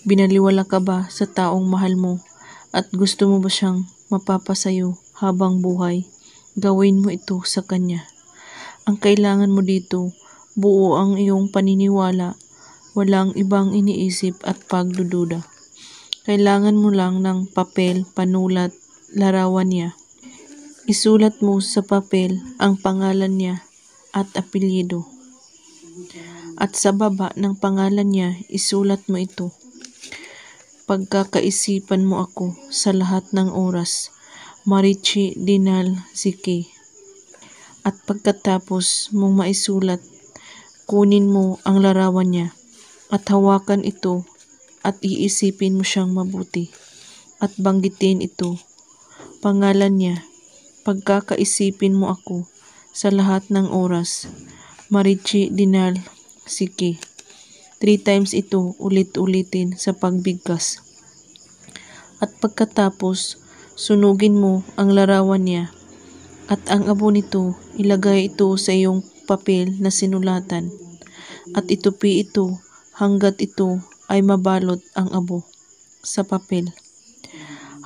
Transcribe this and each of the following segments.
Binaliwala ka ba sa taong mahal mo at gusto mo ba siyang mapapasayo habang buhay? Gawin mo ito sa kanya. Ang kailangan mo dito, buo ang iyong paniniwala, walang ibang iniisip at pagdududa. Kailangan mo lang ng papel, panulat, larawan niya. Isulat mo sa papel ang pangalan niya at apelyido. At sa baba ng pangalan niya, isulat mo ito. Pagkakaisipan mo ako sa lahat ng oras, Marichi Dinal Ziki. At pagkatapos mong maisulat, kunin mo ang larawan niya at hawakan ito at iisipin mo siyang mabuti at banggitin ito. Pangalan niya, pagkakaisipin mo ako sa lahat ng oras, Marichi Dinal Ziki. 3 times ito ulit-ulitin sa pagbigkas. At pagkatapos, sunugin mo ang larawan niya at ang abo nito, ilagay ito sa iyong papel na sinulatan at itupi ito hanggat ito ay mabalot ang abo sa papel.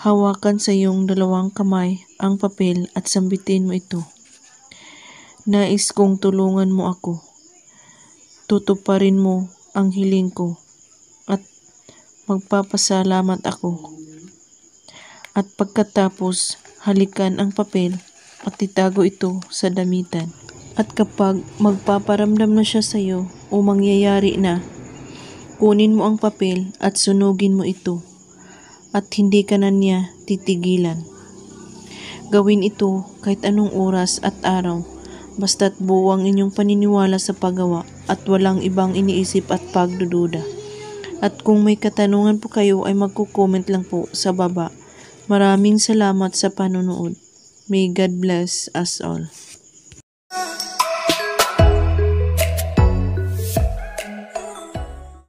Hawakan sa iyong dalawang kamay ang papel at sambitin mo ito. Nais kong tulungan mo ako. Tutuparin mo ang hiling ko at magpapasalamat ako. At pagkatapos, halikan ang papel at itago ito sa damitan. At kapag magpaparamdam na siya sa iyo o mangyayari na, kunin mo ang papel at sunugin mo ito at hindi ka na niya titigilan. Gawin ito kahit anong oras at araw, basta't buo ang inyong paniniwala sa paggawa at walang ibang iniisip at pagdududa. At kung may katanungan po kayo ay magko-comment lang po sa baba. Maraming salamat sa panonood. May God bless us all.